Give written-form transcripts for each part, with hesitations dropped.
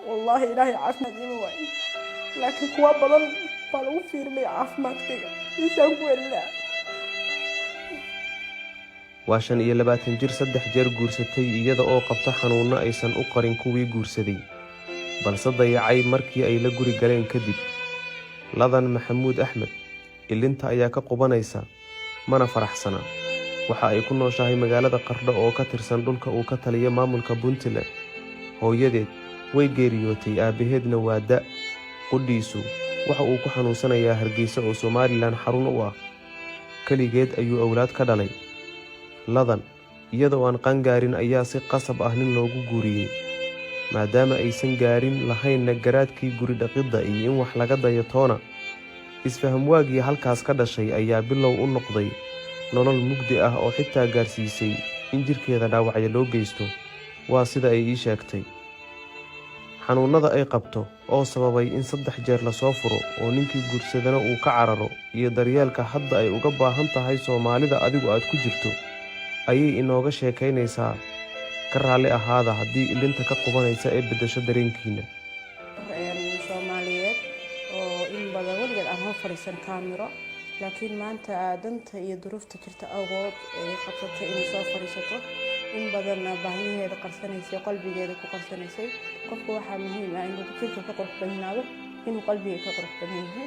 والله إلهي عافمد إيموين لكن كوا بدن بالو فير لي عافمد كيga إيشان كويلا waa 25 jir 3 jeer guursatay iyada oo qabta xanuuno aysan u qarin kuwii guursaday balse dayacay markii ay la guri galeen kadib ladan maxamuud axmed ilinta ayaa ka qubanaysa mana faraxsana waxa ay ku nooshahay magaalada Qardho oo ka tirsan dhulka uu ka taliyo maamulka Puntland hooyadeed way geeriyootay aabaheedna waa da qudhiisu waxa uu ku xanuunsanayaa Hargeysa oo Soomaaliland xarun u ah kaligeed ayuu awlaad ka dhalay ladan iyadoo aan qangaarin ayaa si qasab ah nin loogu guuriyay maadaama aysan gaarin lahaynna garaadkii guri dhaqidda iyo in wax laga dayo toona isfaham waagii halkaas ka dhashay ayaa bilow u noqday nolol mugdi ah oo xitaa gaarsiisay in jirkeeda dhaawacyo loo geysto waa sida ay ii sheegtay xanuunada ay qabto oo sababay in 3 jeer la soo furo oo ninkii guursadana uu ka cararo iyo daryeelka hadda ay uga baahan tahay Soomaalida adigu aad ku jirto ayay inooga sheekaynaysaa ka raali ahaada haddii ilinta ka qubanaysa ee bedesho dareenkiina Soomaaliyeed oo in badan waligeed aan hor fariisan kaamiro laakiin maanta aadanta iyo duruufta jirta awgood ay qabsatay inay soo fariisato in badan baahiyaheeda qarsanaysay qalbigeeda ku qarsanaysay qofku waxa muhiim ah inuu jirka ka qurux badnaado inuu qalbiga ka qurux badnaado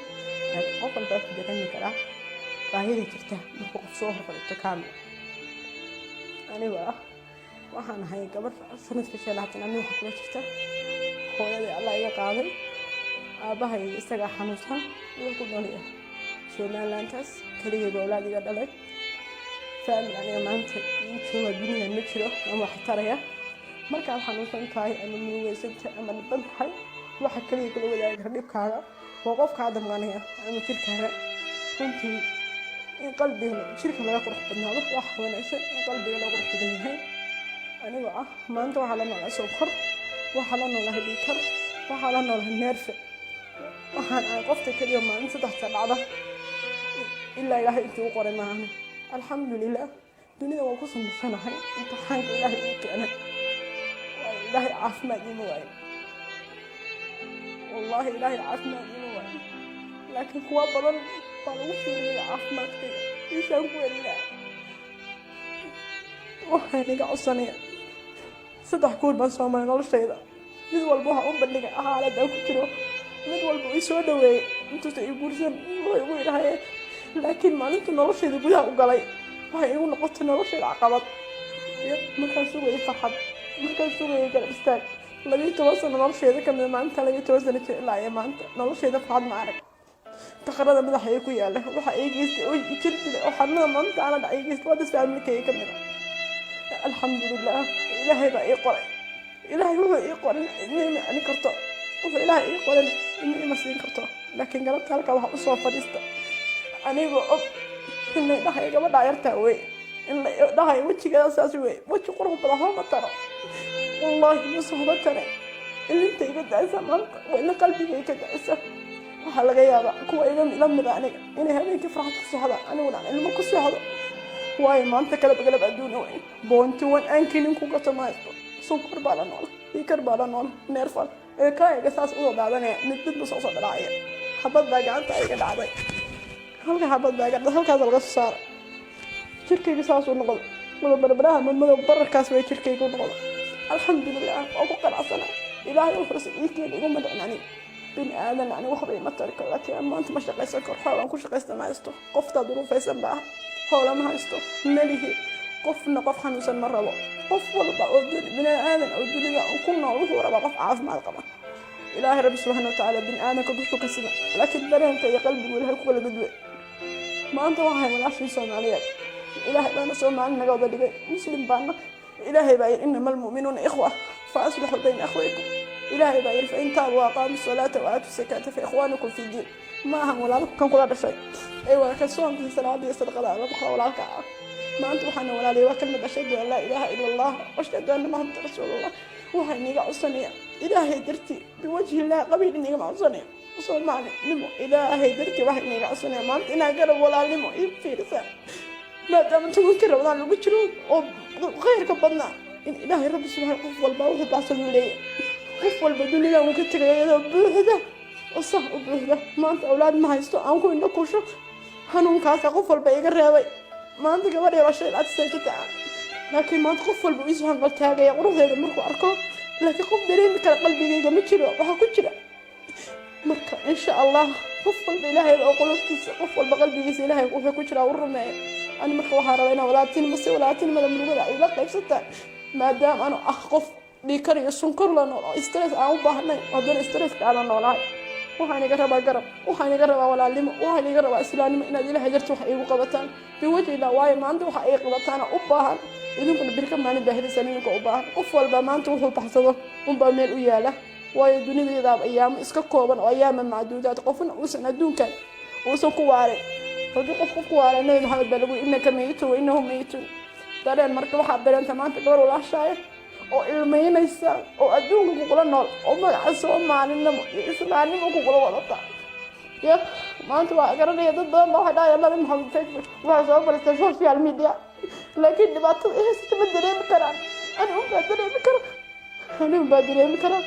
laakiin qof walba ku dareemi kara baahida jirta markuu qof soo hor fariisto kaamiro aniga waxaan ahay gabadh sanadka shanaad aniga waxa kula jirta hooyada Allah iga qaaday aabahay isaga xanuunsan iyo ku doonaya Somalilandas kaligeed awlaad iga dhalay فأنا أنا ما أنت شو الدنيا نشرة أما حتريا مركز حنوصل كاي أنا من ويسنت أما نبض حي واحد كلي كل ولا يقرب كارا وقف كذا مغنية أنا كل كارا كنت قلبي شركة لا يقرح بالنار واحد وناس قلبي لا يقرح بالنهاية أنا بقى ما أنت وحلنا على سكر وحلنا على هديكر وحلنا على النرف وحنا قفت كل يوم ما أنت تحت بعضه إلا إلهي أنت وقرن معنا الحمد لله دنيا وقصة مسنة هاي امتحان إلهي أنا إلهي عافمد إيموين والله إلهي عافمد إيموين لكن هو بدن بالو فير لي عافمد كيga إيشان كويلا waxaan iga codsanaya 3 kuul baan soo maray noloshayda mid walba waxa uu bandhigay xaalad aan ku jiro mid walba uu soo dhaweeyay intuu ay guursan way ugu yiraahday laakiin maalinta noloshayda gudaha u galay waxay igu noqotay noloshayda caqabad markaan sugayay farxad markaan sugayay garab istaag 12 sano noloshayda kamid maanta 12 sano ilaa ay maanta noloshayda farxad ma arag taqarada madaxa ay ku yaala waxa ay geystay oo jirtay oo xarnada maanta aan dhacay geystay wada faamilkay kamid alxamdulillah ilaahay baa ii qoray ilaahay wuxuu ii qoray inay ani karto wuxuu ilaahay ii qoray inay ma siin karto laakiin galabta halka waxa u soo fadhiista aniga og inay dhahay gabadha yarta way in la dhahay wajiga saas way waji qurux badan hoo ma taro wallahi ma soo batare inta iga daaysa maanta wayna qalbiga ka daaysa waxa laga yaabaa kuwa ila mid aniga inay habeenkii farxad ku socda aniga ilmo ku socdo واي ما أنت كلب قلب أدوني وين بونتي وين أنكين إنكم قطمايتو سكر بالا نول يكر بالا نول نيرفال كاي قصاص أول بعدين نتبدل بصوص الرعاية حبض باقي أنت أي قد عادي هلك حبض باقي هلك هذا القص صار شركة قصاص ونقول مدو بربراها من مدو برا كاسوي شركة يقول نقول الحمد لله أبو قرع سنة إلهي وفرس يكين يقول مدعن يعني بين آدم يعني وحبي ما ترك لك ما أنت مش شقي سكر حاول أنكو شقي ما يستو قفت ظروف يسمعها حول ما يستو مليه قفنا قف حنوسن مرة قف والله بين آدم أو الدنيا وكنا وهو ربع قف عاف مع القمر إلهي رب سبحانه وتعالى بين آدم كدوشو كسبة لكن درهم في قلبي ولا هيك ولا بدوي ما أنت واحد ولا عشرين سنة عليك إلهي بنا سوى معنا جودة لقي مسلم بانا إلهي باير إنما المؤمنون إخوة فأصلحوا بين أخويكم إلهي باير فإن تابوا وأقاموا الصلاة وآتوا الزكاة فإخوانكم في الدين ما هم ولا كم كل هذا شيء أيوة كسوهم في الصلاة دي صدق الله ربح ولا كعب ما أنتم حنا ولا لي وكلمة أشهد أن لا إله إلا الله وأشهد أن محمد رسول الله وهاي نيجا عصنية إلهي درتي بوجه الله قبيل نيجا عصنية وصل معنا نمو إلهي درتي وهاي نيجا عصنية ما أنت إنا قرب ولا نمو يبفي رسالة ما دام أنتم ممكن ولا نبشرون وغير كبرنا إن إلهي رب سبحانه والباوث بعصر لي قف والبدوني ممكن تغير بوحدة وصح بوحدة ما أنت أولاد ما هيستو أنكو إنك وشو حنون كاسا قف والبيقى الرابي ما أنت قبل يا رشيد أتسيكتا لكن ما أنت قف والبويسو هنقلتها يا قروه هذا مركو أركو لكن قف درين كان قلبي جيجا متشرو وحكو جرا مركا إن شاء الله قف والبإلهي الأقلوب قف والبقلبي جيسي إلهي وحكو جرا ورمي أنا مركا وحاربينا ولاتين بس ولاتين مدام لغدا أي لقى بستا ما دام أنا أخف dhiikar iyo sunkar la nool oo stress aan u baahnay haddana stresska aan noolahay waxaan iga rabaa garab waxaan iga rabaa walaalnimo waxaan iga rabaa islaamnimo inaad ilaahay darto wax iigu qabataan biwajhina waayo maanta waxa ay qabataan u baahan idinkuna birka maalin baahidaysan idinka u baahan qof walba maanta wuxuu baxsado unbaa meel u yaala waayo dunidayda ayaamo iska kooban oo ayaama macduudaad qofna uusan adduunkan uusan ku waarin haddii qof ku waarin nabi maxamed baa lagu innaka mayitun wa innahum mayitun dareen marka waxaa bereenta maanta gabar walaashaaya oo ilmeynaysa oo adduunka ku kula nool oo magaca Soomaalinimo iyo Islaamnimo ku kula wadata ya maanta waa garanaya dad badan baa waxay dhaayaan nabi maxamed Facebook waxa soo bartay social media laakiin dhibaatada ay haysato ma dareemi karaan anigu ma dareemi karaan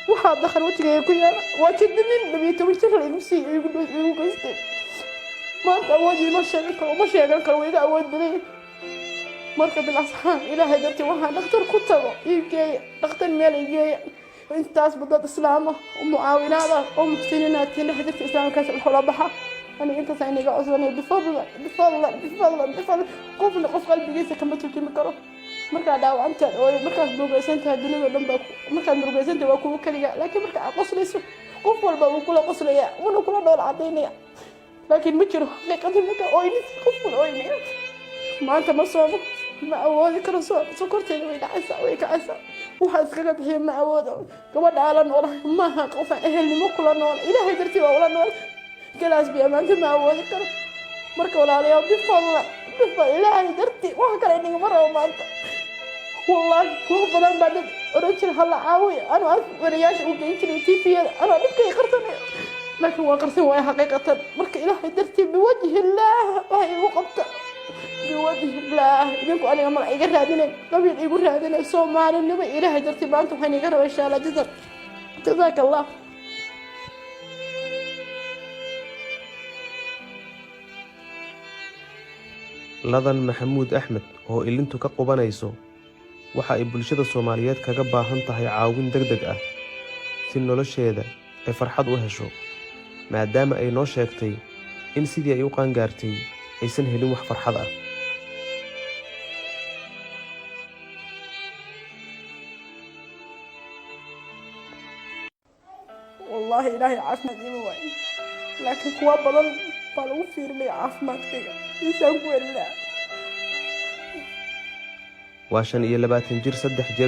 waxa dakhal wajigay ku yaala waa jidin dhabiito wajigay igu sii igu geystay maanta awoodii ma sheegan karo wayga awood badan marka bilasxaan ilaahay dartii waxaan dhakhtar ku tago iigeey dhakhtar meel iigeey intaas badad islaam ah oo mucaawinaada oo muxsiniinaad tiin hadafka islaamkaas xoolo baxa ani inta sayniga cusubnay bifadl qof qalbigiisa kama turjumi karo marka dhaawacanta oo markaas murugaysantahay dunida dhan baa markaad murugaysantahay waa kuwa kaliya laakiin marka aad qoslayso qof walba uu kula qoslaya una kula dhool cadeynaya laakiin ma jiro xaqiiqadii marka ooyni qofku ooynaya maanta ma soomo ما أودي كرا سكرت وين عسى وين عسى وحد كذا بحي ما أود كمان على نور ما هقف أهل مقلا نور إلى هدرتي ولا نور جلاس بيا ما أنت ما أودي كرا مركب ولا عليه بفضل إلى هدرتي وهكذا إني مرة وما أنت والله هو بدل بعد رجل هلا عاوي أنا ورياش وجيتني تيفي أنا نبكي قرطني لكن وقرطني وهي حقيقة مركب إلى هدرتي بوجه الله وهي وقفت بوجه الله إذنكو أنا مرة إيقر هادنا قبل إيقر هادنا سومالي النبي إلهي درتي بانتو حين إيقر إن شاء الله جزاك الله ladan maxamuud axmed oo ilintu ka qubanayso waxa ay bulshada Soomaaliyeed kaga baahan tahay caawin degdeg ah si nolosheeda ay farxad u hesho maadaama ay noo sheegtay in sidii ay u qaangaartay aysan helin wax farxad ah والله إلهي عافنا ديما وين لكن كوا بدل بالو فير لي عافنا كيga إنسان كويلا waa 25 jir 3 jeer